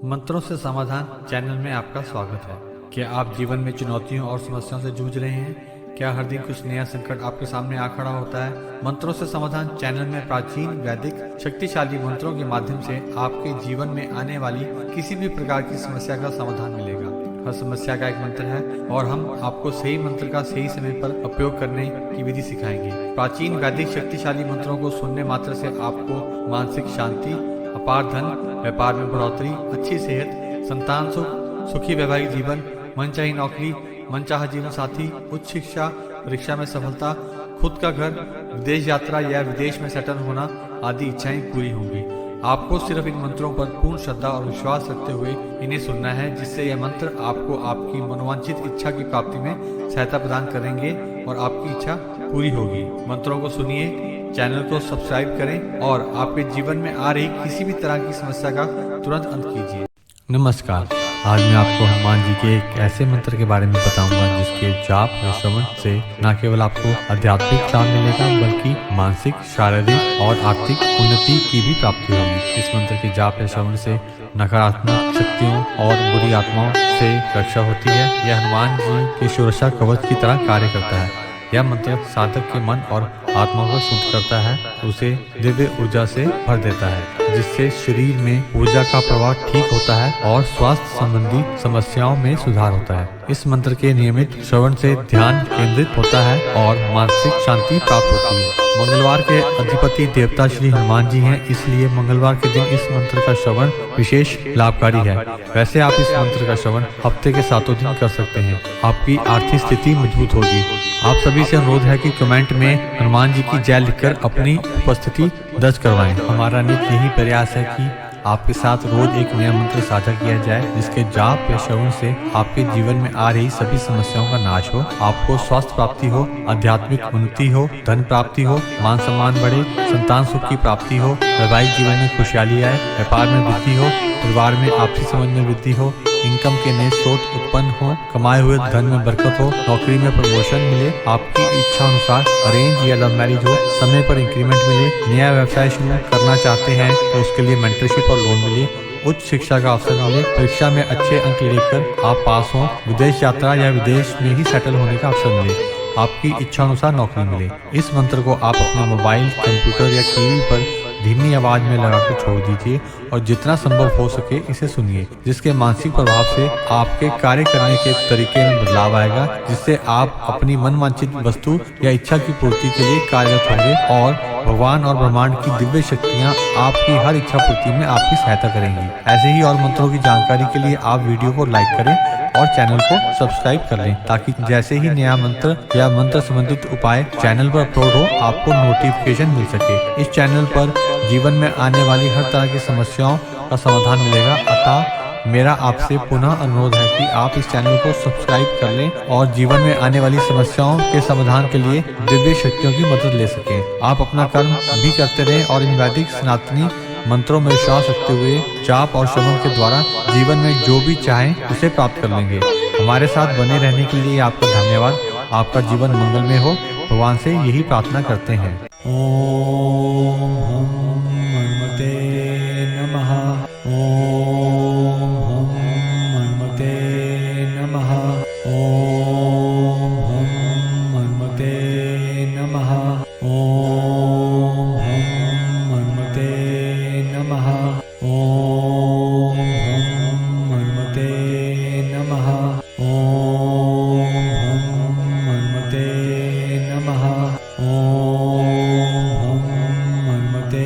मंत्रों से समाधान चैनल में आपका स्वागत है। क्या आप जीवन में चुनौतियों और समस्याओं से जूझ रहे हैं? क्या हर दिन कुछ नया संकट आपके सामने आ खड़ा होता है? मंत्रों से समाधान चैनल में प्राचीन वैदिक शक्तिशाली मंत्रों के माध्यम से आपके जीवन में आने वाली किसी भी प्रकार की समस्या का समाधान मिलेगा। हर समस्या का एक मंत्र है और हम आपको सही मंत्र का सही समय पर उपयोग करने की विधि सिखाएंगे। प्राचीन वैदिक शक्तिशाली मंत्रों को सुनने मात्र से आपको मानसिक शांति, अपार धन, व्यापार में बढ़ोतरी, अच्छी सेहत, संतान सुख, सुखी वैवाहिक जीवन, मनचाही नौकरी, मनचाहा जीवन साथी, उच्च शिक्षा, परीक्षा में सफलता, खुद का घर, विदेश यात्रा या विदेश में सेटल होना आदि इच्छाएं पूरी होंगी। आपको सिर्फ इन मंत्रों पर पूर्ण श्रद्धा और विश्वास रखते हुए इन्हें सुनना है, जिससे यह मंत्र आपको आपकी मनोवांछित इच्छा की प्राप्ति में सहायता प्रदान करेंगे और आपकी इच्छा पूरी होगी। मंत्रों को सुनिए, चैनल को सब्सक्राइब करें और आपके जीवन में आ रही किसी भी तरह की समस्या का तुरंत अंत कीजिए। नमस्कार, आज मैं आपको हनुमान जी के एक ऐसे मंत्र के बारे में बताऊंगा जिसके जाप और श्रवण से न केवल आपको आध्यात्मिक लाभ मिलेगा बल्कि मानसिक, शारीरिक और आर्थिक उन्नति की भी प्राप्ति होगी। इस मंत्र के जाप या श्रवण से नकारात्मक शक्तियों और बुरी आत्माओं से रक्षा होती है। यह हनुमान जी के सुरक्षा कवच की तरह कार्य करता है। यह मंत्र साधक के मन और आत्मा को शुद्ध करता है, उसे दिव्य ऊर्जा से भर देता है, जिससे शरीर में ऊर्जा का प्रवाह ठीक होता है और स्वास्थ्य संबंधी समस्याओं में सुधार होता है। इस मंत्र के नियमित श्रवण से ध्यान केंद्रित होता है और मानसिक शांति प्राप्त होती है। मंगलवार के अधिपति देवता श्री हनुमान जी हैं, इसलिए मंगलवार के दिन इस मंत्र का श्रवण विशेष लाभकारी है। वैसे आप इस मंत्र का श्रवण हफ्ते के 7 दिन कर सकते हैं। आपकी आर्थिक स्थिति मजबूत होगी। आप सभी से अनुरोध है कि कमेंट में हनुमान जी की जय लिखकर अपनी उपस्थिति दर्ज करवाएं। हमारा नित्य यही प्रयास है कि आपके साथ रोज एक नया मंत्र साझा किया जाए, जिसके जाप या श्रवण से आपके जीवन में आ रही सभी समस्याओं का नाश हो, आपको स्वास्थ्य प्राप्ति हो, आध्यात्मिक उन्नति हो, धन प्राप्ति हो, मान सम्मान बढ़े, संतान सुख की प्राप्ति हो, वैवाहिक जीवन में खुशहाली आए, व्यापार में वृद्धि हो, परिवार में आपसी समझ में वृद्धि हो, इनकम के नए स्रोत उत्पन्न हो, कमाए हुए धन में बरकत हो, नौकरी में प्रमोशन मिले, आपकी इच्छा अनुसार अरेंज या लव मैरिज हो, समय पर इंक्रीमेंट मिले, नया व्यवसाय शुरू करना चाहते हैं तो उसके लिए मेंटरशिप और लोन मिले, उच्च शिक्षा का अवसर मिले, परीक्षा में अच्छे अंक लेकर आप पास हो, विदेश यात्रा या विदेश में ही सेटल होने का अवसर मिले, आपकी इच्छा अनुसार नौकरी मिले। इस मंत्र को आप अपने मोबाइल, कंप्यूटर या टीवी पर धीमी आवाज में लगाकर छोड़ दीजिए और जितना संभव हो सके इसे सुनिए, जिसके मानसिक प्रभाव से आपके कार्य करने के तरीके में बदलाव आएगा, जिससे आप अपनी मनवांछित वस्तु या इच्छा की पूर्ति के लिए कार्यरत होंगे और भगवान और ब्रह्मांड की दिव्य शक्तियां आपकी हर इच्छा पूर्ति में आपकी सहायता करेंगी। ऐसे ही और मंत्रों की जानकारी के लिए आप वीडियो को लाइक करें और चैनल को सब्सक्राइब कर लें, ताकि जैसे ही नया मंत्र या मंत्र संबंधित उपाय चैनल पर अपलोड हो आपको नोटिफिकेशन मिल सके। इस चैनल पर जीवन में आने वाली हर तरह की समस्याओं का समाधान मिलेगा। अतः मेरा आपसे पुनः अनुरोध है कि आप इस चैनल को सब्सक्राइब कर लें और जीवन में आने वाली समस्याओं के समाधान के लिए दिव्य शक्तियों की मदद ले सकें। आप अपना कर्म भी करते रहें और इन वैदिक सनातनी मंत्रों में विश्वास रखते हुए जाप और श्रवण के द्वारा जीवन में जो भी चाहें उसे प्राप्त कर लेंगे। हमारे साथ बने रहने के लिए आपका धन्यवाद। आपका जीवन मंगल में हो, भगवान से यही प्रार्थना करते हैं। ओम हनुमते नमः। ओम हनुमते नमः। ओम हनुमते नमः। ओम हनुमते नमः। ओम हनुमते नमः। ओम हनुमते नमः। ओम हनुमते